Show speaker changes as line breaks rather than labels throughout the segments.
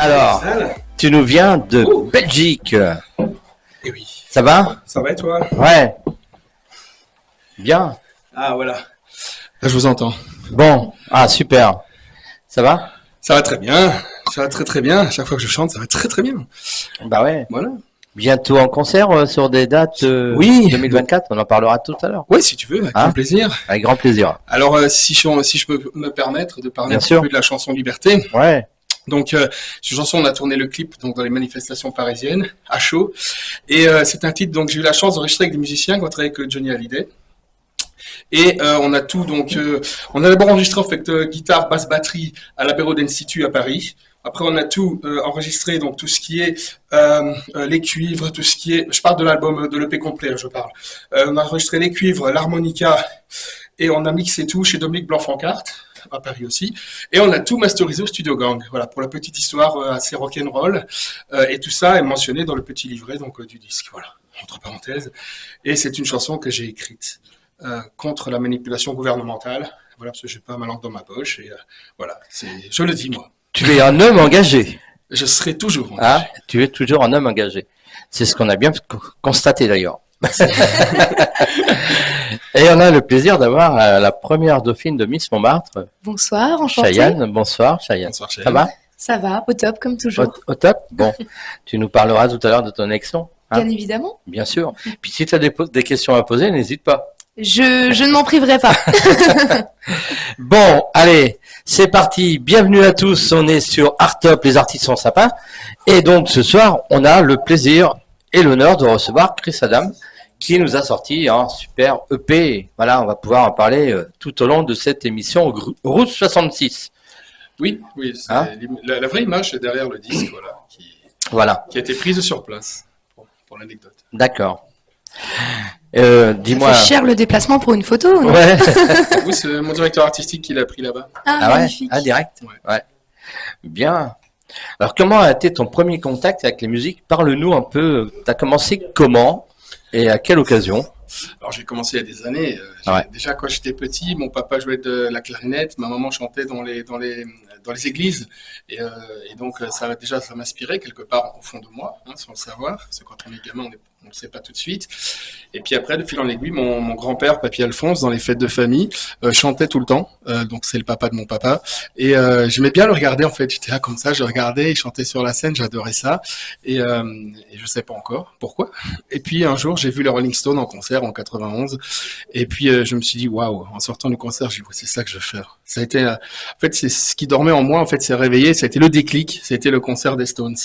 Alors, tu nous viens de Belgique.
Eh oui.
Ça va?
Ça va et toi?
Ouais. Bien.
Ah voilà. Là, je vous entends.
Bon. Ah, super. Ça va?
Ça va très bien. Ça va très très bien. À chaque fois que je chante, ça va très très bien.
Bah ouais.
Voilà.
Bientôt en concert sur des dates
Oui.
2024. On en parlera tout à l'heure.
Oui, si tu veux, avec grand plaisir.
Avec grand plaisir.
Alors, si je peux me permettre de parler
Bien
un petit
sûr.
peu de la chanson Liberté.
Ouais.
Donc, cette chanson, on a tourné le clip donc dans les manifestations parisiennes, à chaud. Et c'est un titre, donc j'ai eu la chance d'enregistrer avec des musiciens, qu'on travaille avec Johnny Hallyday. Et on a tout, donc on a d'abord enregistré en fait guitare, basse, batterie à l'Apéro d'Institut à Paris. Après, on a tout enregistré, donc tout ce qui est les cuivres, tout ce qui est... Je parle de l'album, de l'EP complet, je parle. On a enregistré les cuivres, l'harmonica, et on a mixé tout chez Dominique Blanc-Fancart, à Paris aussi. Et on a tout masterisé au Studio Gang. Voilà, pour la petite histoire assez rock'n'roll. Et tout ça est mentionné dans le petit livret donc du disque, voilà, entre parenthèses. Et c'est une chanson que j'ai écrite contre la manipulation gouvernementale. Voilà, parce que j'ai pas ma langue dans ma poche. Et voilà, je le dis, moi.
Tu es un homme engagé.
Je serai toujours engagé.
Ah, tu es toujours un homme engagé. C'est ce qu'on a bien constaté d'ailleurs. Et on a le plaisir d'avoir la première dauphine de Miss Montmartre.
Bonsoir, enchantée.
Cheyenne, bonsoir Cheyenne.
Bonsoir, Cheyenne.
Ça va?
Ça va, au top comme toujours.
Au top? Bon, tu nous parleras tout à l'heure de ton élection. Hein?
Bien évidemment.
Bien sûr. Puis si tu as des questions à poser, n'hésite pas.
Je ne m'en priverai pas.
Bon, allez, c'est parti. Bienvenue à tous. On est sur Art Top, les artistes sont sympas. Et donc ce soir, on a le plaisir et l'honneur de recevoir Chris Adam, qui nous a sorti un super EP. Voilà, on va pouvoir en parler tout au long de cette émission Route 66.
Oui, c'est la vraie image est derrière le disque, voilà, qui a été prise sur place, pour l'anecdote.
D'accord.
Dis-moi. Ça fait cher le déplacement pour une photo, non?
Ouais.
Oui, c'est mon directeur artistique qui l'a pris là-bas.
Ah magnifique.
Ouais. Ah, direct. Ouais. Bien. Alors, comment a été ton premier contact avec les musiques? Parle-nous un peu. Tu as commencé comment et à quelle occasion?
Alors, j'ai commencé il y a des années. Déjà, quand j'étais petit, mon papa jouait de la clarinette, ma maman chantait dans les églises. Et donc, ça m'inspirait quelque part au fond de moi, sans le savoir. Parce que quand on est gamin, on ne le sait pas tout de suite. Et puis après, de fil en aiguille, mon grand-père, Papy Alphonse, dans les fêtes de famille, chantait tout le temps. Donc, c'est le papa de mon papa. Et j'aimais bien le regarder, en fait. J'étais là comme ça, je regardais, il chantait sur la scène, j'adorais ça. Et je sais pas encore pourquoi. Et puis, un jour, j'ai vu les Rolling Stones en concert en 91. Et puis, je me suis dit, waouh, en sortant du concert, j'ai dit, c'est ça que je veux faire. Ça a été, en fait, c'est ce qui dormait en moi, en fait, s'est réveillé. Ça a été le déclic. C'était le concert des Stones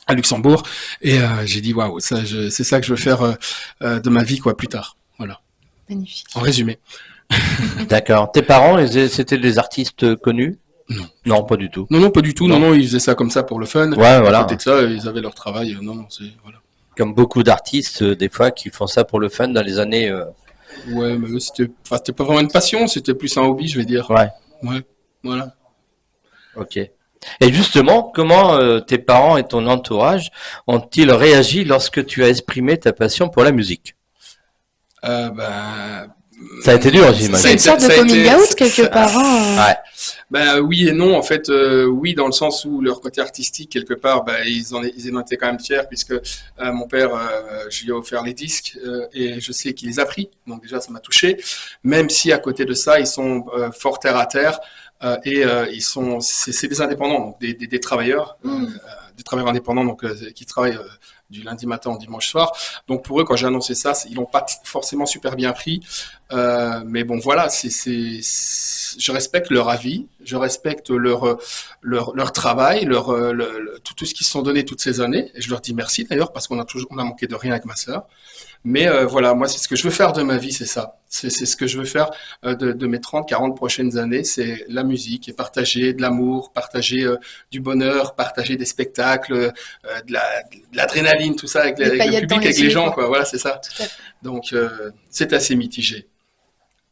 à Luxembourg. Et j'ai dit, waouh, c'est ça que je veux faire de ma vie, plus tard. Voilà.
Magnifique.
En résumé.
D'accord. Tes parents, c'était des artistes connus?
Non.
Non, pas du tout.
Non, pas du tout. Non, ils faisaient ça comme ça pour le fun.
Ouais, voilà.
À côté de ça, ils avaient leur travail. Voilà.
Comme beaucoup d'artistes, des fois, qui font ça pour le fun dans les années...
Ouais, mais c'était pas vraiment une passion, c'était plus un hobby, je vais dire.
Ouais.
Ouais, voilà.
Ok. Et justement, comment tes parents et ton entourage ont-ils réagi lorsque tu as exprimé ta passion pour la musique? Ça a été dur, j'imagine.
C'est une sorte de coming out quelque part.
Ouais.
Oui et non, en fait, oui, dans le sens où leur côté artistique, quelque part, ils en étaient quand même fiers, puisque mon père, je lui ai offert les disques, et je sais qu'il les a pris, donc déjà ça m'a touché, même si à côté de ça, ils sont fort terre à terre, et c'est des indépendants, donc des travailleurs, des travailleurs indépendants, donc qui travaillent du lundi matin au dimanche soir. Donc pour eux, quand j'ai annoncé ça, ils l'ont pas forcément super bien pris. Mais bon, voilà, je respecte leur avis, je respecte leur travail, tout ce qu'ils se sont donné toutes ces années. Et je leur dis merci d'ailleurs, parce on a manqué de rien avec ma sœur. Mais voilà, moi, c'est ce que je veux faire de ma vie, c'est ça. C'est ce que je veux faire de mes 30, 40 prochaines années, c'est la musique et partager de l'amour, partager du bonheur, partager des spectacles, de l'adrénaline, tout ça avec le public, avec les gens, quoi. Voilà, c'est ça. Donc, c'est assez mitigé.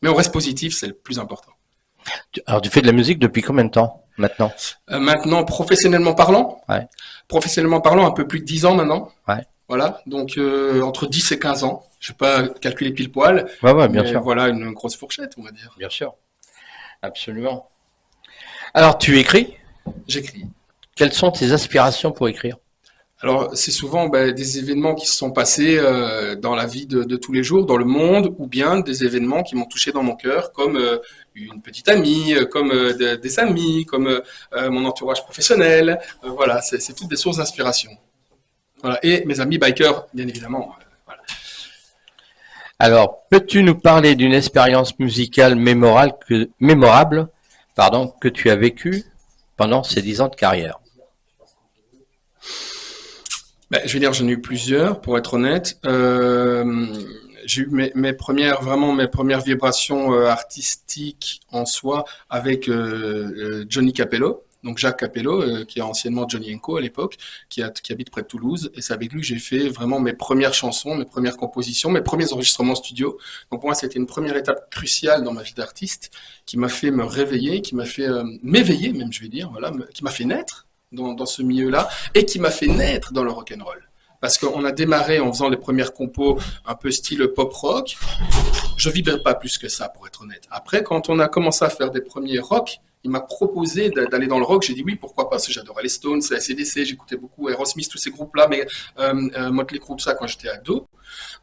Mais on reste positif, c'est le plus important.
Alors, tu fais de la musique depuis combien de temps, maintenant?
Maintenant, professionnellement parlant?
Ouais.
Professionnellement parlant, un peu plus de 10 ans maintenant.
Ouais.
Voilà, donc entre 10 et 15 ans. Je ne vais pas calculer pile poil.
Ouais, bien sûr.
Voilà, une grosse fourchette, on va dire.
Bien sûr. Absolument. Alors, tu écris?
J'écris.
Quelles sont tes aspirations pour écrire?
Alors, c'est souvent des événements qui se sont passés dans la vie de tous les jours, dans le monde, ou bien des événements qui m'ont touché dans mon cœur, comme une petite amie, comme des amis, comme mon entourage professionnel. Voilà, c'est toutes des sources d'inspiration. Voilà. Et mes amis bikers, bien évidemment. Voilà.
Alors, peux-tu nous parler d'une expérience musicale mémorable, que tu as vécue pendant ces 10 ans de carrière?
Je vais dire, j'en ai eu plusieurs, pour être honnête. J'ai eu mes premières vibrations artistiques en soi avec Johnny Capello, donc Jacques Capello, qui est anciennement Johnny & Co à l'époque, qui habite près de Toulouse. Et c'est avec lui que j'ai fait vraiment mes premières chansons, mes premières compositions, mes premiers enregistrements studio. Donc pour moi, c'était une première étape cruciale dans ma vie d'artiste, qui m'a fait me réveiller, qui m'a fait m'éveiller même, je vais dire, voilà, qui m'a fait naître dans ce milieu-là, et qui m'a fait naître dans le rock'n'roll. Parce qu'on a démarré en faisant les premières compos un peu style pop rock. Je vibrais pas plus que ça, pour être honnête. Après, quand on a commencé à faire des premiers rock, il m'a proposé d'aller dans le rock. J'ai dit oui, pourquoi pas, parce que j'adorais les Stones, les AC/DC, j'écoutais beaucoup Aerosmith, tous ces groupes-là, mais Motley Crue, tout ça, quand j'étais ado.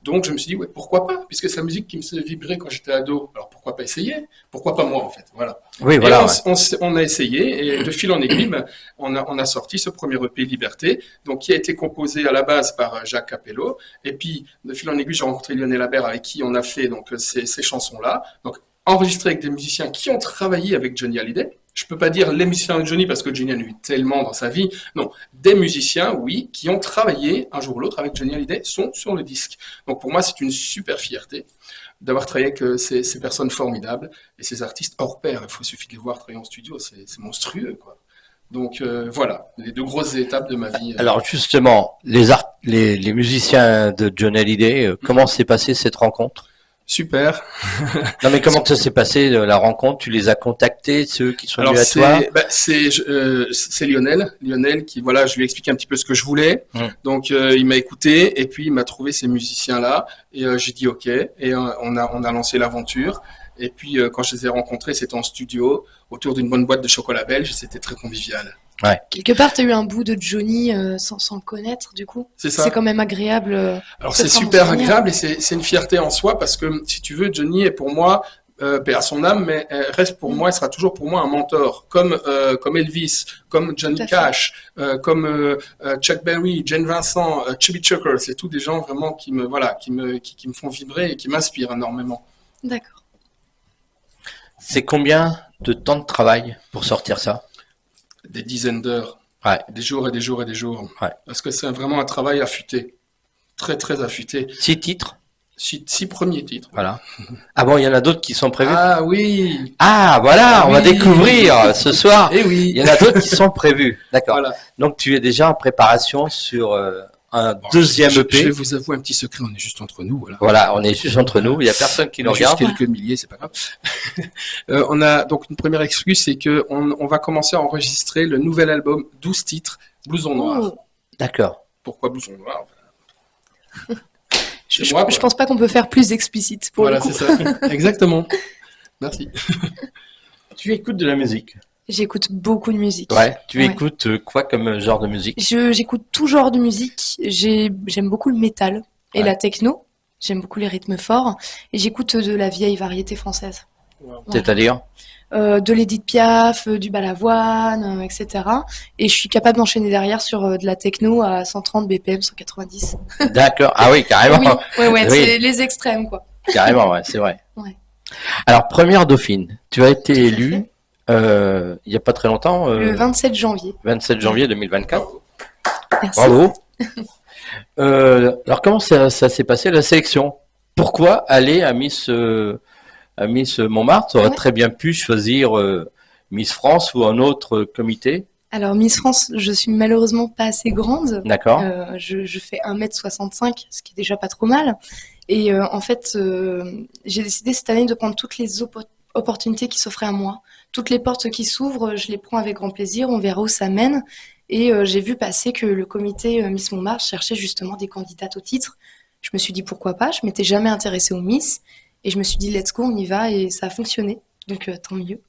Donc je me suis dit, ouais, pourquoi pas, puisque c'est la musique qui me faisait vibrer quand j'étais ado. Alors pourquoi pas essayer? Pourquoi pas moi, en fait? Voilà.
Oui,
Et
voilà.
on a essayé, et de fil en aiguille, on a sorti ce premier EP Liberté, donc qui a été composé à la base par Jacques Capello. Et puis, de fil en aiguille, j'ai rencontré Lionel Habert, avec qui on a fait donc ces chansons-là. Donc enregistré avec des musiciens qui ont travaillé avec Johnny Hallyday. Je peux pas dire les musiciens de Johnny parce que Johnny en a eu tellement dans sa vie. Non, des musiciens, oui, qui ont travaillé un jour ou l'autre avec Johnny Hallyday sont sur le disque. Donc pour moi, c'est une super fierté d'avoir travaillé avec ces personnes formidables et ces artistes hors pair. Il suffit de les voir travailler en studio, c'est monstrueux, quoi. Donc voilà, les deux grosses étapes de ma vie.
Alors justement, les musiciens de Johnny Hallyday, comment s'est passée cette rencontre?
Super.
Non mais comment ça s'est passé la rencontre? Tu les as contactés, ceux qui sont
Alors
venus à toi?
c'est Lionel qui, voilà, je lui ai expliqué un petit peu ce que je voulais. Donc il m'a écouté et puis il m'a trouvé ces musiciens-là et j'ai dit ok, et on a lancé l'aventure. Et puis quand je les ai rencontrés, c'était en studio autour d'une bonne boîte de chocolat belge, c'était très convivial.
Ouais.
Quelque part, tu as eu un bout de Johnny sans le connaître, du coup.
C'est ça.
C'est quand même agréable.
Alors c'est super agréable et c'est une fierté en soi parce que si tu veux, Johnny est pour moi, paix à son âme, mais reste pour moi, il sera toujours pour moi un mentor, comme Elvis, comme Johnny Cash, comme Chuck Berry, Jane Vincent, Chubby Checker. C'est tous des gens vraiment qui me font vibrer et qui m'inspirent énormément.
D'accord.
C'est
combien de temps de travail pour sortir ça?
Des dizaines d'heures, des jours et des jours et des jours.
Ouais.
Parce que c'est vraiment un travail affûté, très très affûté.
6 titres?
6 premiers titres.
Voilà. Ah bon, il y en a d'autres qui sont prévus?
Ah oui.
Ah voilà, on va découvrir ce soir.
Eh oui.
Il y en a d'autres qui sont prévus. D'accord.
Voilà.
Donc tu es déjà en préparation sur un deuxième EP.
Je vais vous avouer un petit secret, on est juste entre nous.
Voilà, on est juste entre nous, il n'y a personne qui nous regarde.
Juste quelques milliers, c'est pas grave. On a donc une première excuse, c'est que on va commencer à enregistrer le nouvel album 12 titres, Blouson Noir.
D'accord.
Pourquoi Blouson Noir?
Je pense pas qu'on peut faire plus explicite pour le coup.
Voilà, c'est ça. Exactement. Merci.
Tu écoutes de la musique?
J'écoute beaucoup de musique.
Ouais. Tu écoutes quoi comme genre de musique?
J'écoute tout genre de musique. J'aime beaucoup le métal et la techno. J'aime beaucoup les rythmes forts. Et j'écoute de la vieille variété française.
Wow.
C'est-à-dire?
De l'Édith Piaf, du Balavoine, etc. Et je suis capable d'enchaîner derrière sur de la techno à 130 BPM, 190.
D'accord. Ah oui, carrément.
Oui. C'est les extrêmes, quoi.
Carrément, ouais, c'est vrai.
Ouais.
Alors, première dauphine, tu as été élue il n'y a pas très longtemps.
Le 27 janvier.
27 janvier 2024.
Merci.
Bravo. Alors, comment ça s'est passé la sélection? Pourquoi aller à Miss Montmartre? Tu aurais très bien pu choisir Miss France ou un autre comité.
Alors, Miss France, je suis malheureusement pas assez grande.
D'accord.
Je fais 1m65, ce qui est déjà pas trop mal. Et en fait, j'ai décidé cette année de prendre toutes les opportunités qui s'offraient à moi. Toutes les portes qui s'ouvrent, je les prends avec grand plaisir. On verra où ça mène. Et j'ai vu passer que le comité Miss Montmartre cherchait justement des candidates au titre. Je me suis dit pourquoi pas. Je m'étais jamais intéressée aux Miss. Et je me suis dit let's go, on y va. Et ça a fonctionné. Donc tant mieux.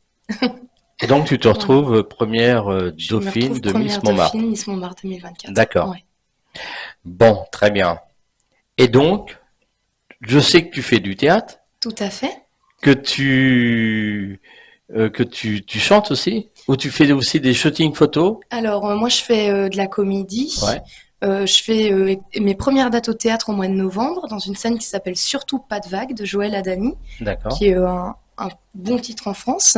Et donc, tu te retrouves première
Je me
dauphine
retrouve
de Miss
première
Montmartre.
dauphine Miss Montmartre 2024.
D'accord.
Ouais.
Bon, très bien. Et donc, je sais que tu fais du théâtre,
Tout à fait.
que tu chantes aussi, ou tu fais aussi des shootings photos.
Alors, moi, je fais de la comédie.
Ouais,
Je fais mes premières dates au théâtre au mois de novembre dans une scène qui s'appelle Surtout pas de vagues de Joël Adami,
d'accord.
qui est un bon titre en France.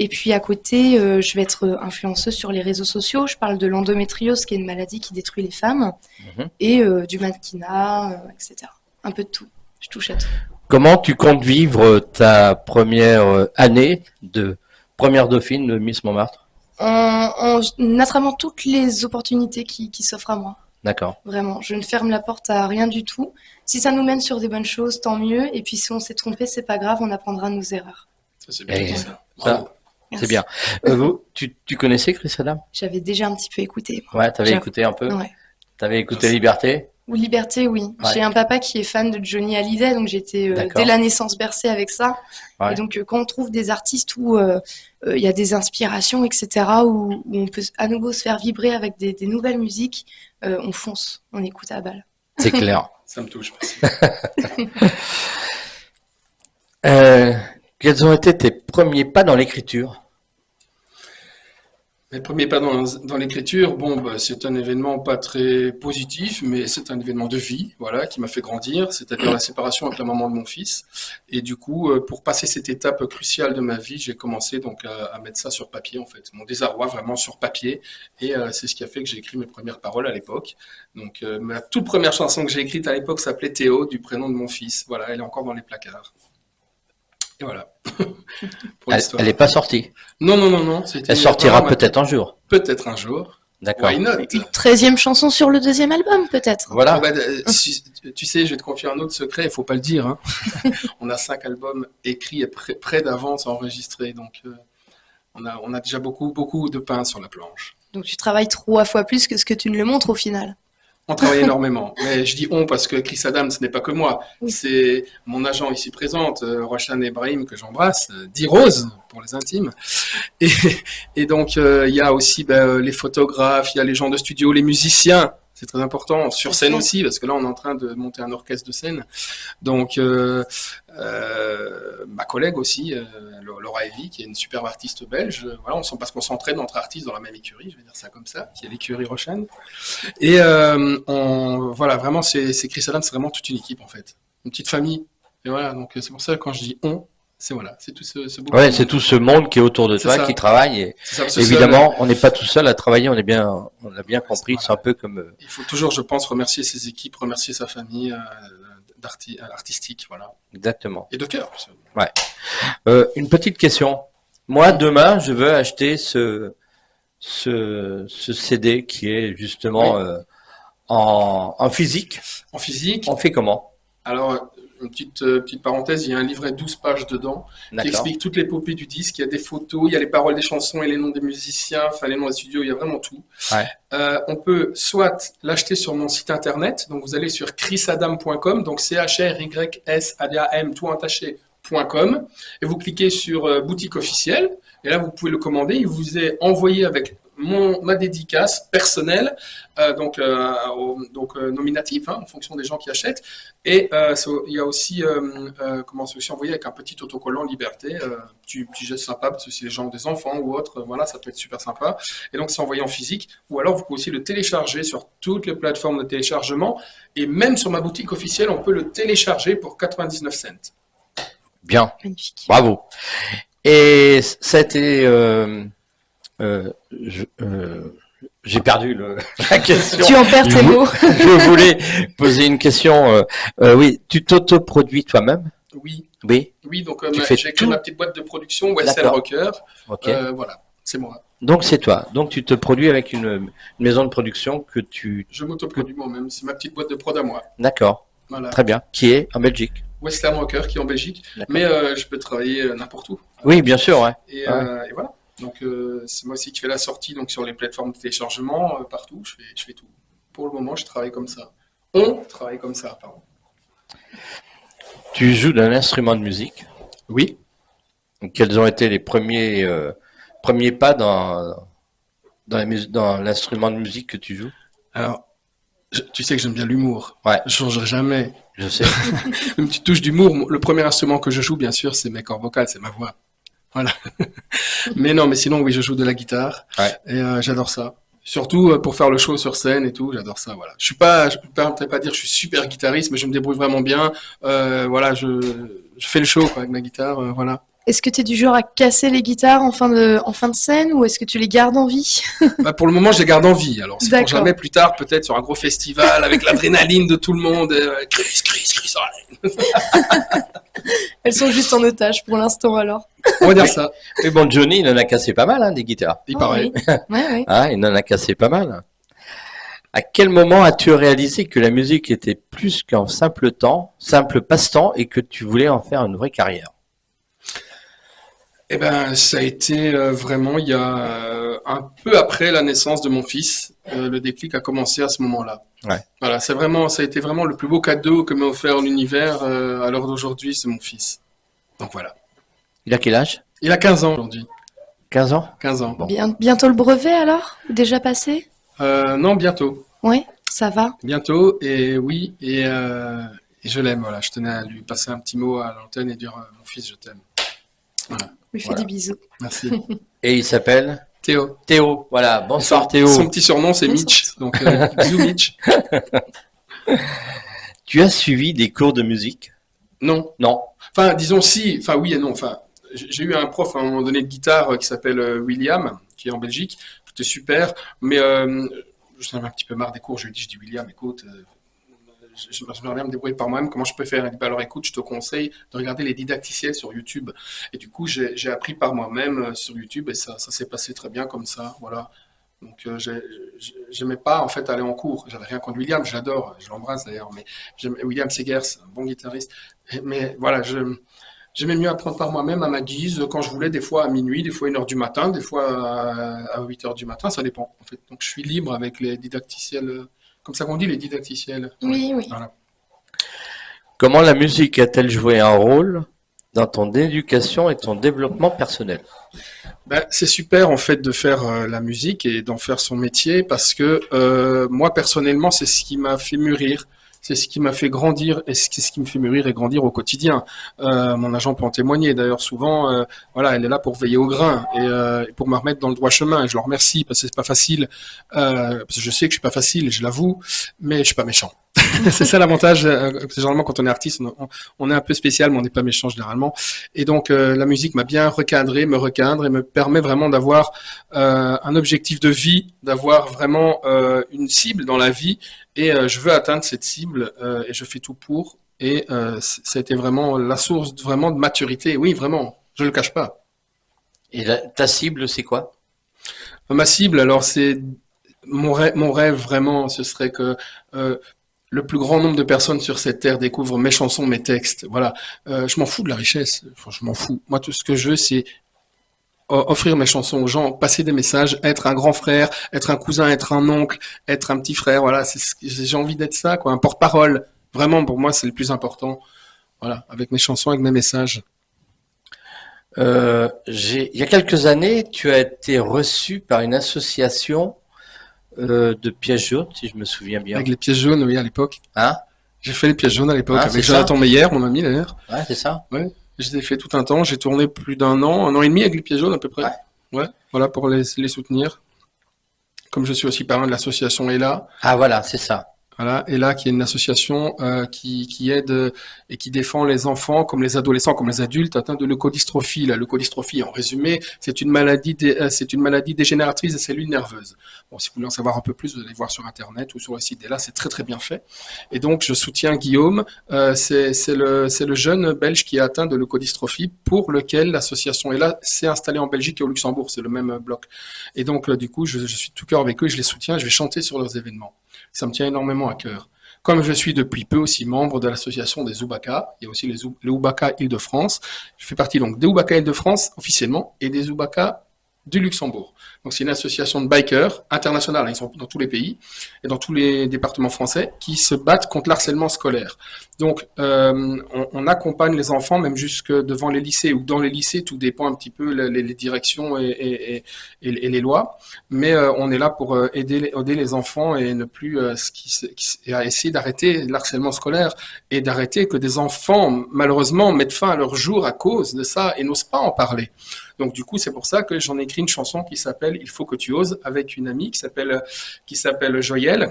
Et puis à côté, je vais être influenceuse sur les réseaux sociaux. Je parle de l'endométriose, qui est une maladie qui détruit les femmes,
Mhm.
et du mannequinat, etc. Un peu de tout. Je touche à tout.
Comment tu comptes vivre ta première année de première dauphine de Miss Montmartre?
En attrapant toutes les opportunités qui s'offrent à moi.
D'accord.
Vraiment, je ne ferme la porte à rien du tout. Si ça nous mène sur des bonnes choses, tant mieux. Et puis si on s'est trompé, c'est pas grave, on apprendra de nos erreurs.
Ça, c'est bien
Et
dit,
ça,
ça. Bravo.
c'est
Merci.
bien. Tu connaissais Chris Adam?
J'avais déjà un petit peu écouté, moi.
Ouais, t'avais
J'avoue.
écouté un peu?
Ouais.
T'avais écouté
Merci.
Liberté?
Ou Liberté, oui.
Ouais.
J'ai un papa qui est fan de Johnny Hallyday, donc j'étais
D'accord.
dès la naissance bercée avec ça.
Ouais.
Et donc quand on trouve des artistes où il y a des inspirations, etc., où on peut à nouveau se faire vibrer avec des nouvelles musiques, on fonce, on écoute à balle.
C'est clair.
Ça me touche. Merci.
Quels ont été tes premiers pas dans l'écriture?
Mes premiers pas dans l'écriture, bon, bah, c'est un événement pas très positif, mais c'est un événement de vie, voilà, qui m'a fait grandir, c'est-à-dire la séparation avec la maman de mon fils. Et du coup, pour passer cette étape cruciale de ma vie, j'ai commencé donc à mettre ça sur papier, en fait, mon désarroi vraiment sur papier. Et c'est ce qui a fait que j'ai écrit mes premières paroles à l'époque. Donc, ma toute première chanson que j'ai écrite à l'époque s'appelait Théo, du prénom de mon fils. Voilà, elle est encore dans les placards. Et voilà. Pour l'histoire.
Elle n'est pas sortie.
Non, non, non, non. C'était
Elle sortira
vraiment
peut-être un jour.
peut-être un jour.
D'accord.
Why not?
Une 13e chanson sur le 2e album, peut-être.
Voilà.
Oh, bah, tu sais, je vais te confier un autre secret, il faut pas le dire. Hein. On a 5 albums écrits et près d'avance enregistrés, donc on a déjà beaucoup, beaucoup de pain sur la planche.
Donc tu travailles 3 fois plus que ce que tu ne le montres au final.
On travaille énormément, mais je dis on parce que Chris Adam, ce n'est pas que moi.
Oui.
C'est mon agent ici présente, Roshan Ebrahim, que j'embrasse, dit Rose pour les intimes. Et donc, il y a aussi les photographes, il y a les gens de studio, les musiciens. C'est très important, sur scène aussi, parce que là, on est en train de monter un orchestre de scène. Donc, ma collègue aussi, Laura Evie, qui est une superbe artiste belge, voilà, parce qu'on s'entraîne entre artistes dans la même écurie, je vais dire ça comme ça, qui est l'écurie Roshan. Et voilà, vraiment, c'est Chris Adam, c'est vraiment toute une équipe, en fait. Une petite famille. Et voilà, donc c'est pour ça que quand je dis on, c'est voilà, c'est tout ce beau
Ouais,
monde.
c'est tout ce monde qui est autour de
C'est
toi,
ça.
qui travaille. Et
C'est ça, parce que
évidemment, on n'est pas tout seul à travailler, on l'a bien compris.
Voilà.
C'est un peu comme.
il faut toujours, je pense, remercier ses équipes, remercier sa famille artistique, voilà.
Exactement.
Et de cœur. Parce que-
Une petite question. Moi, demain, je veux acheter ce CD qui est justement en physique.
En physique,
On fait comment?
alors, une petite parenthèse, il y a un livret 12 pages dedans qui
D'accord.
explique toute l'épopée du disque. Il y a des photos, il y a les paroles des chansons et les noms des musiciens, enfin les noms des studios, il y a vraiment tout.
Ouais.
On peut soit l'acheter sur mon site internet, donc vous allez sur chrisadam.com, donc CHRYSADAM, tout attaché.com, et vous cliquez sur boutique officielle, et là vous pouvez le commander, il vous est envoyé avec ma dédicace personnelle, nominatif, hein, en fonction des gens qui achètent. Et il y a aussi, c'est aussi envoyé avec un petit autocollant Liberté, petit geste sympa, parce que si les gens ont des enfants ou autres, voilà, ça peut être super sympa. Et donc c'est envoyé en physique, ou alors vous pouvez aussi le télécharger sur toutes les plateformes de téléchargement, et même sur ma boutique officielle, on peut le télécharger pour 99 cents.
Bien.
Magnifique.
Bravo. Et ça a été. J'ai perdu la question.
Tu en perds tes mots.
Je voulais poser une question. Oui, tu t'autoproduis toi-même?
Oui,
Oui.
oui, donc
Tu
j'ai
fais
créé
tout.
ma petite boîte de production, Western
D'accord.
Rocker.
Ok.
Voilà, c'est moi.
Donc c'est toi. Donc tu te produis avec une maison de production que tu.
Je m'autoproduis moi-même, c'est ma petite boîte de prod à moi.
D'accord.
Voilà.
Très bien. Qui est en Belgique.
Western Rocker qui est en Belgique,
D'accord.
mais je peux travailler n'importe où.
Oui, bien sûr. Ouais.
Et voilà. Donc c'est moi aussi qui fais la sortie donc sur les plateformes de téléchargement partout. Je fais tout. Pour le moment, je travaille comme ça. On travaille comme ça, pardon.
Tu joues d'un instrument de musique.
Oui.
Quels ont été les premiers premier pas dans l'instrument de musique que tu joues?
Alors, tu sais que j'aime bien l'humour.
Ouais,
Je changerai jamais.
je sais.
Une petite touche d'humour. Le premier instrument que je joue, bien sûr, c'est mes cordes vocales, c'est ma voix. Voilà. Mais non, mais sinon, oui, je joue de la guitare.
Ouais.
Et j'adore ça. Surtout pour faire le show sur scène et tout, j'adore ça. Voilà. Je peux pas dire que je suis super guitariste, mais je me débrouille vraiment bien. Voilà, je fais le show quoi, avec ma guitare. Voilà.
Est-ce que tu es du genre à casser les guitares en fin de scène ou est-ce que tu les gardes en vie?
Bah, pour le moment, je les garde en vie. Alors, c'est pour
D'accord.
jamais plus tard, peut-être sur un gros festival avec l'adrénaline de tout le monde. Chris, allez.
Elles sont juste en otage pour l'instant alors.
On va dire ça.
Mais bon, Johnny, il en a cassé pas mal, hein, des guitares.
Il
Oh,
paraît.
oui. Ouais, ouais.
Ah, il en a cassé pas mal. À quel moment as-tu réalisé que la musique était plus qu'un simple passe-temps et que tu voulais en faire une vraie carrière?
Eh ben, ça a été vraiment il y a un peu après la naissance de mon fils. Le déclic a commencé à ce moment-là.
Ouais.
Voilà, ça a été vraiment le plus beau cadeau que m'a offert l'univers à l'heure d'aujourd'hui, c'est mon fils. Donc voilà.
Il a quel âge?
Il a 15 ans aujourd'hui.
15 ans?
15 ans.
Bon.
Bientôt le brevet alors? Déjà passé?
Non, bientôt.
Ouais, ça va.
Bientôt, et oui, et je l'aime, voilà. Je tenais à lui passer un petit mot à l'antenne et dire mon fils, je t'aime. Voilà,
Lui fait
Voilà.
des bisous.
merci.
Et il s'appelle
Théo.
Théo. Voilà, bonsoir Théo.
Son petit surnom, c'est
Bonsoir.
Mitch. Donc, bisous Mitch.
Tu as suivi des cours de musique?
Non.
Non.
Enfin, disons si, enfin oui et non. Enfin, j'ai eu un prof à un moment donné de guitare qui s'appelle William, qui est en Belgique, qui était super, mais j'en avais un petit peu marre des cours. Je lui ai dit, William, écoute, j'aimerais bien me débrouiller par moi-même. Comment je peux faire? Il dit, bah alors écoute, je te conseille de regarder les didacticiels sur YouTube. Et du coup, j'ai appris par moi-même sur YouTube et ça s'est passé très bien comme ça. Voilà. Donc, j'aimais pas en fait aller en cours. J'avais rien contre William, je l'adore, je l'embrasse d'ailleurs. Mais William Seger, c'est un bon guitariste. Mais voilà, j'aimais mieux apprendre par moi-même à ma guise, quand je voulais, des fois à minuit, des fois à 1h du matin, des fois à 8h du matin, ça dépend en fait. Donc je suis libre avec les didacticiels, comme ça qu'on dit, les didacticiels.
Oui, oui.
Voilà.
Comment la musique a-t-elle joué un rôle dans ton éducation et ton développement personnel?
Ben, c'est super en fait de faire la musique et d'en faire son métier parce que moi personnellement c'est ce qui m'a fait mûrir, c'est ce qui m'a fait grandir et c'est ce qui me fait mûrir et grandir au quotidien. Mon agent peut en témoigner d'ailleurs souvent, voilà, elle est là pour veiller au grain et pour me remettre dans le droit chemin et je le remercie parce que c'est pas facile, parce que je sais que je suis pas facile, je l'avoue, mais je suis pas méchant. C'est ça l'avantage. Généralement, quand on est artiste, on est un peu spécial, mais on n'est pas méchant généralement. Et donc, la musique m'a bien recadré, me recadre et me permet vraiment d'avoir un objectif de vie, d'avoir vraiment une cible dans la vie. Et je veux atteindre cette cible et je fais tout pour. Et ça a été vraiment la source vraiment de maturité. Oui, vraiment, je le cache pas.
Et ta cible, c'est quoi?
Ma cible, alors c'est mon rêve vraiment, ce serait que le plus grand nombre de personnes sur cette terre découvrent mes chansons, mes textes. Voilà, je m'en fous de la richesse. Enfin, je m'en fous. Moi, tout ce que je veux, c'est offrir mes chansons aux gens, passer des messages, être un grand frère, être un cousin, être un oncle, être un petit frère. Voilà, j'ai envie d'être ça, quoi, un porte-parole. Vraiment, pour moi, c'est le plus important. Voilà, avec mes chansons, avec mes messages.
Il y a quelques années, tu as été reçu par une association de pièces jaunes, si je me souviens bien.
Avec les pièces jaunes, oui, à l'époque.
Hein?
J'ai fait les pièces jaunes à l'époque,
Ah,
avec
c'est
Jonathan Meyer, mon ami d'ailleurs.
Ouais, c'est ça.
Ouais, je les ai fait tout un temps. J'ai tourné plus d'un an et demi avec les pièces jaunes à peu près.
Ouais.
Ouais, voilà, pour les soutenir. Comme je suis aussi parrain de l'association ELA.
Ah voilà, c'est ça.
Voilà, ELA qui est une association qui aide et qui défend les enfants comme les adolescents, comme les adultes atteints de leukodystrophie. La leukodystrophie, en résumé, c'est une maladie dégénératrice des cellules nerveuses. Bon, si vous voulez en savoir un peu plus, vous allez voir sur Internet ou sur le site d'ELA, c'est très très bien fait. Et donc, je soutiens Guillaume, c'est le jeune Belge qui est atteint de leukodystrophie pour lequel l'association ELA s'est installée en Belgique et au Luxembourg, c'est le même bloc. Et donc, du coup, je suis de tout cœur avec eux, je les soutiens, je vais chanter sur leurs événements. Ça me tient énormément à cœur. Comme je suis depuis peu aussi membre de l'association des Oubaka, il y a aussi les Oubaka Île-de-France. Je fais partie donc des Oubaka Île-de-France officiellement et des Oubaka du Luxembourg. Donc c'est une association de bikers internationale, ils sont dans tous les pays et dans tous les départements français qui se battent contre l'harcèlement scolaire. Donc on accompagne les enfants même jusque devant les lycées ou dans les lycées, tout dépend un petit peu les directions et les lois, mais on est là pour aider les enfants et ne plus et à essayer d'arrêter l'harcèlement scolaire et d'arrêter que des enfants malheureusement mettent fin à leur jour à cause de ça et n'osent pas en parler. Donc du coup, c'est pour ça que j'en ai écrit une chanson qui s'appelle Il faut que tu oses avec une amie qui s'appelle Joyelle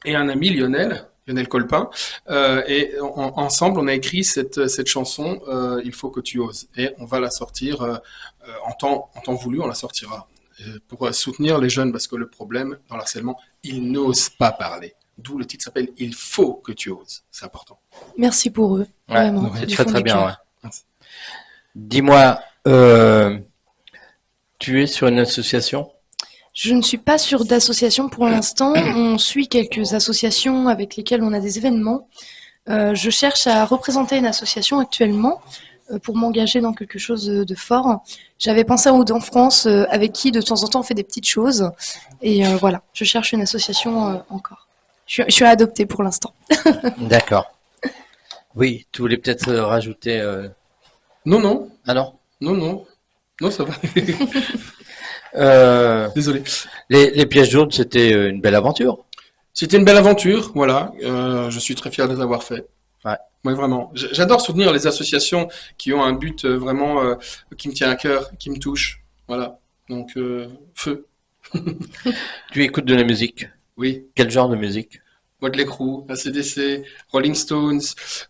et un ami Lionel Colpin. Ensemble, on a écrit cette chanson Il faut que tu oses et on va la sortir en temps voulu, on la sortira pour soutenir les jeunes parce que le problème dans l'harcèlement, ils n'osent pas parler. D'où le titre s'appelle Il faut que tu oses. C'est important.
Merci pour eux.
Ouais,
Vraiment.
c'est
Du
très
fond
très
du
bien.
cœur.
Ouais. Dis-moi, tu es sur une association?
Je ne suis pas sûre d'association pour l'instant. On suit quelques associations avec lesquelles on a des événements. Je cherche à représenter une association actuellement pour m'engager dans quelque chose de fort. J'avais pensé à Oudan France avec qui de temps en temps on fait des petites choses. Et voilà, je cherche une association encore. Je suis adoptée pour l'instant.
D'accord. Oui, tu voulais peut-être rajouter...
Non,
Ah non?
non, ça va. Désolé.
Les pièges jaunes, c'était une belle aventure.
C'était une belle aventure, voilà. Je suis très fier de les avoir fait.
Ouais.
Ouais, vraiment. J'adore soutenir les associations qui ont un but vraiment qui me tient à cœur, qui me touche. Voilà. Donc, feu.
Tu écoutes de la musique.
Oui.
Quel genre de musique?
Motley Crue, AC/DC, Rolling Stones.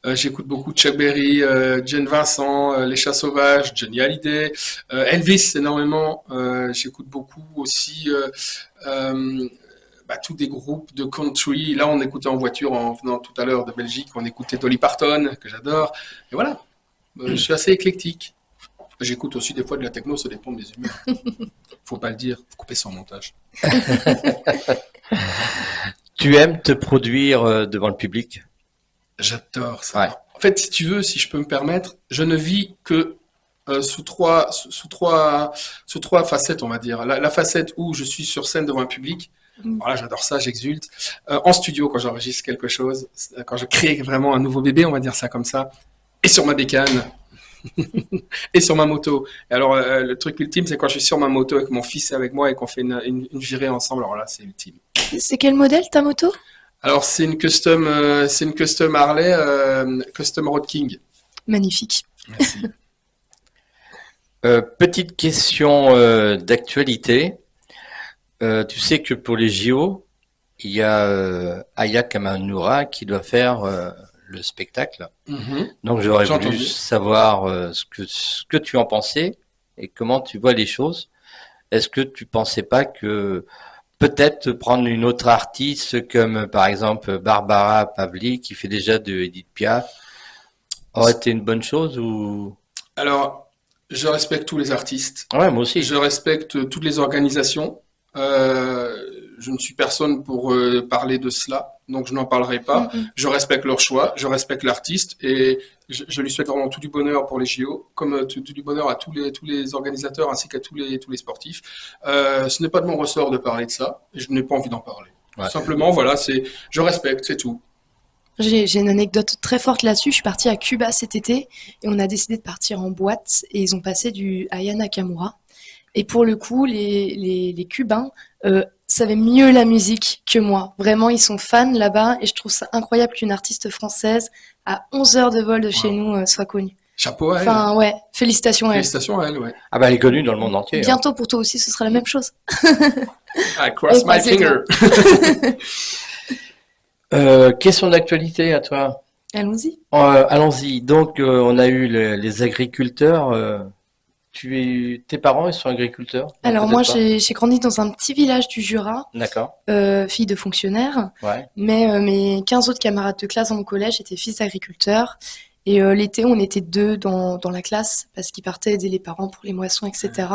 J'écoute beaucoup Chuck Berry, Jane Vincent, Les Chats Sauvages, Johnny Hallyday, Elvis énormément. J'écoute beaucoup aussi tous des groupes de country. Là, on écoutait en voiture en venant tout à l'heure de Belgique, on écoutait Dolly Parton, que j'adore. Et voilà, je suis assez éclectique. J'écoute aussi des fois de la techno, ça dépend de mes humeurs. Faut pas le dire, faut couper son montage.
Tu aimes te produire devant le public?
J'adore ça.
Ouais.
En fait, si tu veux, si je peux me permettre, je ne vis que sous trois facettes, on va dire. La facette où je suis sur scène devant un public, voilà, j'adore ça, j'exulte. En studio, quand j'enregistre quelque chose, quand je crée vraiment un nouveau bébé, on va dire ça comme ça, et sur ma bécane, et sur ma moto. Et alors, le truc ultime, c'est quand je suis sur ma moto et que mon fils est avec moi et qu'on fait une virée ensemble. Alors là, c'est ultime.
C'est quel modèle ta moto?
Alors, c'est une custom Harley, custom Road King.
Magnifique.
Merci.
Petite question d'actualité. Tu sais que pour les JO, il y a Aya Kamanoura qui doit faire le spectacle. Donc j'aurais
J'ai
voulu
entendu.
savoir ce que tu en pensais et comment tu vois les choses. Est-ce que tu pensais pas que peut-être prendre une autre artiste comme par exemple Barbara Pavli qui fait déjà de Edith Piaf aurait été une bonne chose ou...
Alors, je respecte tous les artistes.
Ouais, moi aussi.
Je respecte toutes les organisations. Je ne suis personne pour parler de cela, donc je n'en parlerai pas. Je respecte leur choix, je respecte l'artiste et je lui souhaite vraiment tout du bonheur pour les JO, comme tout du bonheur à tous les organisateurs ainsi qu'à tous les sportifs. Ce n'est pas de mon ressort de parler de ça et je n'ai pas envie d'en parler.
Ouais.
Simplement, voilà, je respecte, c'est tout.
J'ai une anecdote très forte là-dessus. Je suis partie à Cuba cet été et on a décidé de partir en boîte et ils ont passé du Aya Nakamura. Et pour le coup, les Cubains savaient mieux la musique que moi. Vraiment, ils sont fans là-bas et je trouve ça incroyable qu'une artiste française à 11 heures de vol de chez nous soit connue.
Chapeau à elle.
Enfin, ouais, félicitations à elle.
Félicitations à elle, ouais.
Ah bah elle est connue dans le monde entier.
Bientôt pour toi aussi, ce sera la même chose.
I cross
On
my
passe les
finger.
Question d'actualité à toi.
Allons-y.
Allons-y. Donc on a eu les agriculteurs. Tes parents, ils sont agriculteurs? Non,
Alors
peut-être
moi,
pas.
j'ai grandi dans un petit village du Jura,
D'accord.
fille de fonctionnaire,
Ouais.
mais mes 15 autres camarades de classe dans mon collège étaient fils d'agriculteurs. Et l'été, on était deux dans la classe parce qu'ils partaient aider les parents pour les moissons, etc.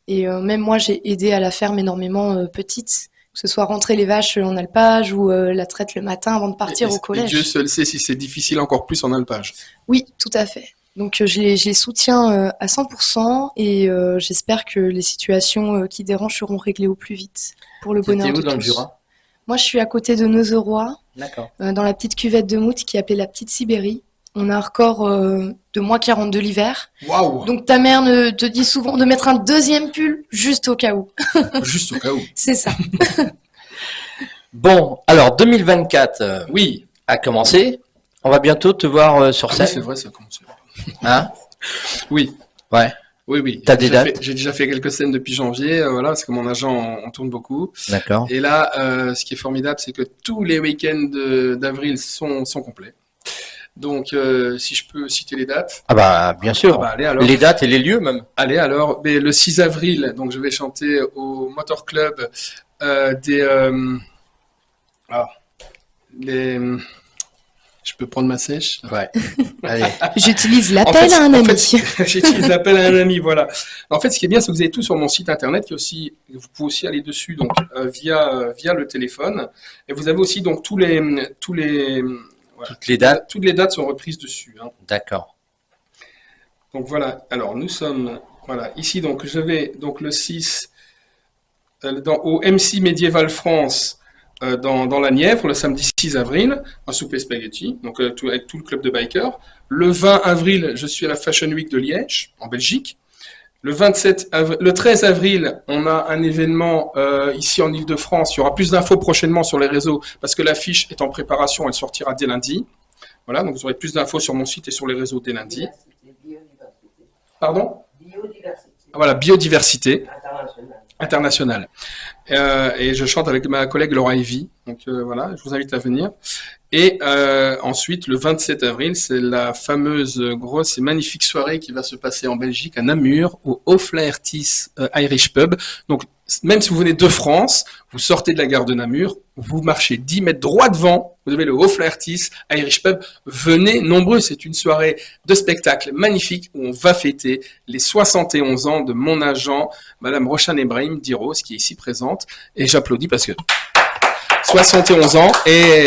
Et même moi, j'ai aidé à la ferme énormément petite, que ce soit rentrer les vaches en alpage ou la traite le matin avant de partir au
Et
collège.
Dieu seul sait si c'est difficile encore plus en alpage.
Oui, tout à fait. Donc je les soutiens à 100% et j'espère que les situations qui dérangent seront réglées au plus vite pour le bonheur
C'était où
de
dans le
tous.
Jura?
Moi, je suis à côté de Nozeroy,
D'accord.
dans la petite cuvette de Mout qui est appelée la Petite Sibérie. On a un record de -42 l'hiver.
Waouh!
Donc ta mère te dit souvent de mettre un deuxième pull juste au cas où.
Juste au cas où.
C'est ça.
Bon, alors 2024
Oui.
a commencé. On va bientôt te voir sur
Ah oui, c'est
scène.
vrai, ça commence.
Hein?
Oui.
Ouais.
Oui, oui.
T'as des dates?
J'ai déjà fait quelques scènes depuis janvier, voilà, parce que mon agent, on tourne beaucoup.
D'accord.
Et là, ce qui est formidable, c'est que tous les week-ends d'avril sont complets. Donc, si je peux citer les dates.
Ah bah bien sûr.
Ah bah, allez alors.
Les dates et les lieux même.
Allez alors. Mais le 6 avril, donc je vais chanter au Motor Club je peux prendre ma sèche.
Ouais. Allez.
J'utilise
En
l'appel
fait,
à un
en
ami.
fait, j'utilise l'appel à un ami, voilà. En fait, ce qui est bien, c'est que vous avez tout sur mon site internet, qui est aussi, vous pouvez aussi aller dessus, donc via le téléphone, et vous avez aussi donc voilà,
Toutes les dates.
toutes les dates sont reprises dessus. Hein.
D'accord.
Donc voilà. Alors nous sommes, voilà, ici donc je vais donc le 6 au MC Médiéval France. Dans la Nièvre, le samedi 6 avril, un souper spaghetti, donc avec tout le club de bikers. Le 20 avril, je suis à la Fashion Week de Liège, en Belgique. Le 13 avril, on a un événement ici en Île-de-France. Il y aura plus d'infos prochainement sur les réseaux parce que l'affiche est en préparation, elle sortira dès lundi. Voilà, donc vous aurez plus d'infos sur mon site et sur les réseaux dès lundi. Pardon ?
Biodiversité.
Voilà, biodiversité
International.
internationale. Et je chante avec ma collègue Laura Evie. Donc voilà, je vous invite à venir. Et ensuite, le 27 avril, c'est la fameuse grosse et magnifique soirée qui va se passer en Belgique, à Namur, au O'Flaherty's Irish Pub. Donc, même si vous venez de France, vous sortez de la gare de Namur, vous marchez 10 mètres droit devant, vous avez le O'Flaherty's Irish Pub. Venez nombreux, c'est une soirée de spectacle magnifique où on va fêter les 71 ans de mon agent, Madame Rochane Ebrahim Diros, qui est ici présente. Et j'applaudis parce que 71 ans et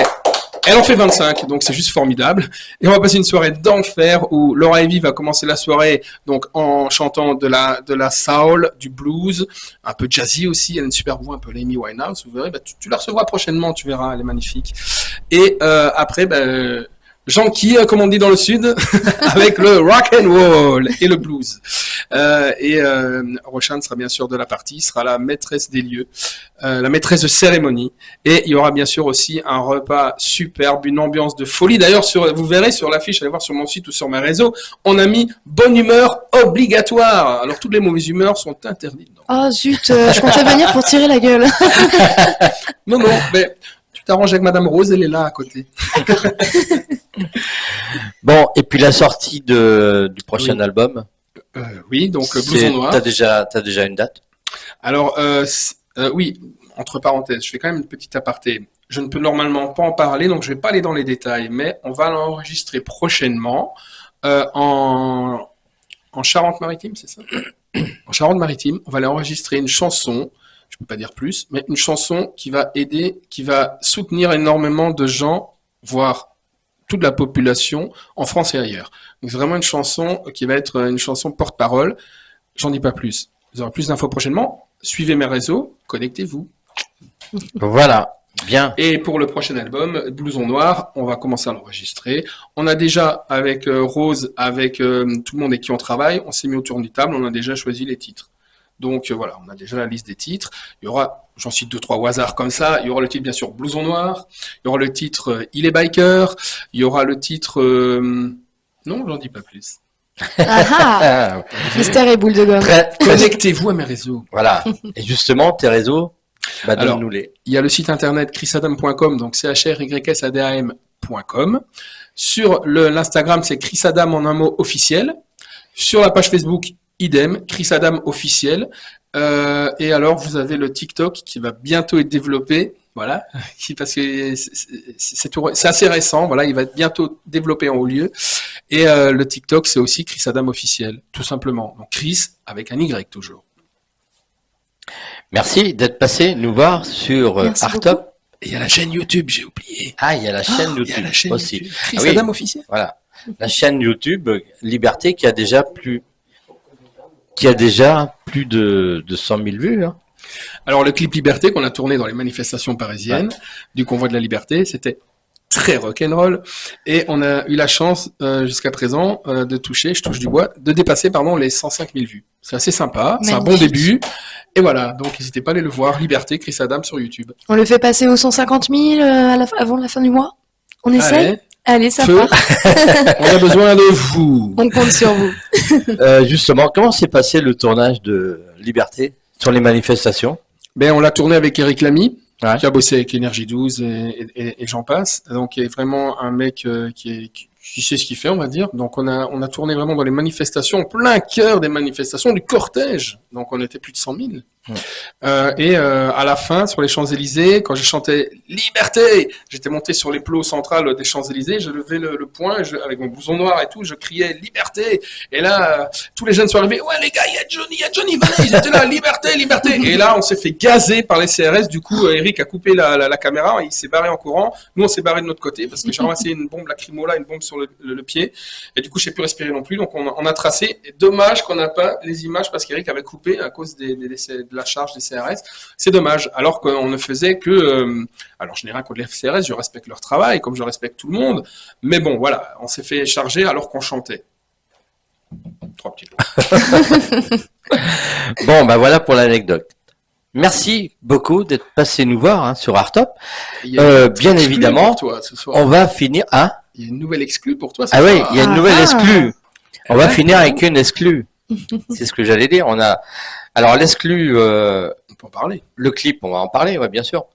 elle en fait 25, donc c'est juste formidable. Et on va passer une soirée d'enfer où Laura Evie va commencer la soirée donc en chantant de la soul, du blues, un peu jazzy aussi. Elle a une super voix, un peu Amy Winehouse. Vous verrez, tu la recevras prochainement, tu verras, elle est magnifique. Et après, Jean-Qui, comme on dit dans le sud, avec le rock and roll et le blues. Rochane sera bien sûr de la partie, sera la maîtresse des lieux, la maîtresse de cérémonie. Et il y aura bien sûr aussi un repas superbe, une ambiance de folie. D'ailleurs, vous verrez sur l'affiche, allez voir sur mon site ou sur mes réseaux, on a mis bonne humeur obligatoire. Alors toutes les mauvaises humeurs sont interdites.
Oh zut, je comptais venir pour tirer la gueule.
Non, mais tu t'arranges avec Madame Rose, elle est là à côté.
Bon, et puis la sortie du prochain
Oui.
album.
Oui, donc Blouson Noir.
T'as déjà une date?
Alors, oui, entre parenthèses, je fais quand même une petite aparté. Je ne peux normalement pas en parler, donc je vais pas aller dans les détails, mais on va l'enregistrer prochainement en Charente-Maritime, c'est ça? En Charente-Maritime, on va aller enregistrer une chanson, je peux pas dire plus, mais une chanson qui va aider, qui va soutenir énormément de gens, voire toute la population en France et ailleurs. Donc c'est vraiment une chanson qui va être une chanson porte-parole. J'en dis pas plus. Vous aurez plus d'infos prochainement. Suivez mes réseaux, connectez-vous.
Voilà, bien.
Et pour le prochain album, Blouson Noir, on va commencer à l'enregistrer. On a déjà, avec Rose, avec tout le monde avec qui on travaille, on s'est mis autour d'une table, on a déjà choisi les titres. Donc voilà, on a déjà la liste des titres. Il y aura, j'en cite 2-3 au hasard comme ça, il y aura le titre bien sûr Blouson Noir, il y aura le titre Il est biker, il y aura le titre... Non, j'en dis pas plus.
Ah ah,
Ah,
mystère et boule de gomme.
Connectez-vous à mes réseaux.
voilà. Et justement, tes réseaux,
Alors,
donne-nous-les.
Il y a le site internet chrisadam.com, donc CHRYSADAM.com. Sur l'Instagram, c'est Chris Adam en un mot officiel. Sur la page Facebook, idem, Chris Adam officiel. Et alors, vous avez le TikTok qui va bientôt être développé. Voilà, parce que c'est assez récent. Voilà, il va être bientôt développé en haut lieu. Et le TikTok, c'est aussi Chris Adam officiel, tout simplement. Donc Chris avec un Y toujours.
Merci d'être passé nous voir sur
Merci
Artop.
beaucoup.
Et il y a la chaîne YouTube, j'ai oublié.
Ah, il y a la chaîne
Il y a
YouTube
la chaîne
aussi.
YouTube. Chris
Ah oui.
Adam officiel.
Voilà. la chaîne YouTube Liberté qui a déjà plus de 100 000 vues. Hein.
Alors le clip Liberté qu'on a tourné dans les manifestations parisiennes du convoi de la liberté, c'était très rock'n'roll et on a eu la chance jusqu'à présent de toucher, je touche du bois, de dépasser les 105 000 vues. C'est assez sympa, c'est un bon début. Et voilà, donc n'hésitez pas à aller le voir, Liberté, Chris Adam sur YouTube.
On le fait passer aux 150 000 avant la fin du mois. On essaye. Allez, ça part.
On a besoin de vous.
On compte sur vous.
Justement, comment s'est passé le tournage de Liberté sur les manifestations?
Ben, on l'a tourné avec Eric Lamy,
Ouais.
qui a bossé avec Énergie 12 et j'en passe. Donc, il est vraiment un mec qui sait ce qu'il fait, on va dire. Donc, on a tourné vraiment dans les manifestations, en plein cœur des manifestations, du cortège. Donc, on était plus de 100 000. Ouais. À la fin, sur les Champs-Élysées, quand j'ai chanté Liberté, j'étais monté sur les plots centrales des Champs-Élysées, je levais le poing, avec mon blouson noir et tout, je criais Liberté. Et là, tous les jeunes sont arrivés, ouais les gars, il y a Johnny, venez, ils étaient là, Liberté, Liberté. Et là, on s'est fait gazer par les CRS. Du coup, Eric a coupé la caméra, il s'est barré en courant. Nous, on s'est barré de notre côté parce que j'ai ramassé une bombe lacrymo là, une bombe sur le pied. Et du coup, j'ai pu respirer non plus. Donc, on a tracé. Et dommage qu'on n'a pas les images parce qu'Eric avait coupé à cause de la charge des CRS. C'est dommage. Alors qu'on ne faisait que, alors je n'ai rien contre les CRS, je respecte leur travail comme je respecte tout le monde. Mais bon, voilà, on s'est fait charger alors qu'on chantait. 3 petits mots.
Bon, bah voilà pour l'anecdote. Merci beaucoup d'être passé nous voir sur Artop. Bien évidemment,
pour toi, ce soir.
on va finir. Hein,
il y a une nouvelle exclue pour toi.
Ah oui, il y a une nouvelle exclue. On va finir
bon.
avec une exclue. C'est ce que j'allais dire. Alors l'exclu,
On peut en parler.
le clip, on va en parler, ouais, bien sûr.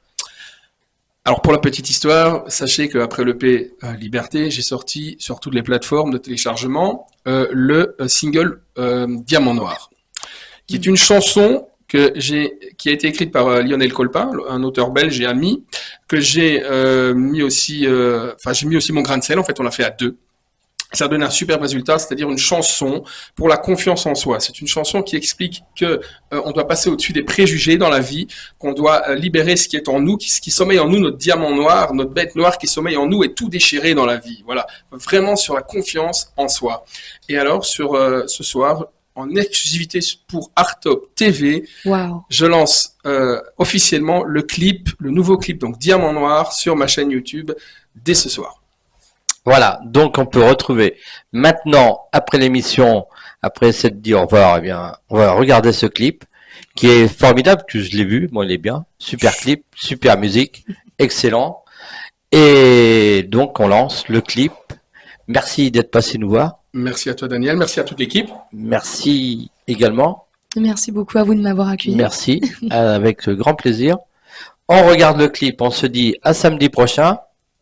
Alors pour la petite histoire, sachez qu'après l'EP Liberté, j'ai sorti sur toutes les plateformes de téléchargement le single Diamant Noir, qui est une chanson qui a été écrite par Lionel Colpin, un auteur belge et ami, que j'ai mis aussi mon grain de sel. En fait, on l'a fait à deux. Ça donne un super résultat, c'est-à-dire une chanson pour la confiance en soi. C'est une chanson qui explique que on doit passer au-dessus des préjugés dans la vie, qu'on doit libérer ce qui est en nous, ce qui sommeille en nous, notre diamant noir, notre bête noire qui sommeille en nous et tout déchirer dans la vie. Voilà, vraiment sur la confiance en soi. Et alors, sur ce soir, en exclusivité pour Artop TV,
Wow.
je lance officiellement le nouveau clip, donc Diamant Noir, sur ma chaîne YouTube dès ce soir.
Voilà, donc on peut retrouver maintenant, après l'émission, après s'être dit au revoir, eh bien, on va regarder ce clip qui est formidable, que je l'ai vu, moi il est bien, super clip, super musique, excellent. Et donc on lance le clip. Merci d'être passé nous voir.
Merci à toi Daniel, merci à toute l'équipe.
Merci également.
Merci beaucoup à vous de m'avoir accueilli.
Merci, avec grand plaisir. On regarde le clip, on se dit à samedi prochain,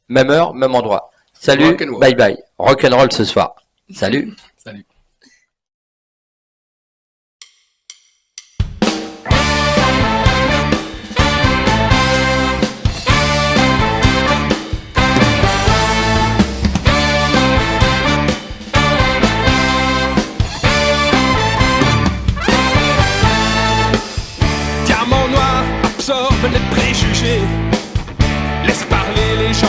même heure, même endroit. Salut,
Rock'n'roll.
bye bye. Rock'n'roll ce soir. Salut.
Salut.
Diamant noir absorbe les préjugés, laisse parler les gens.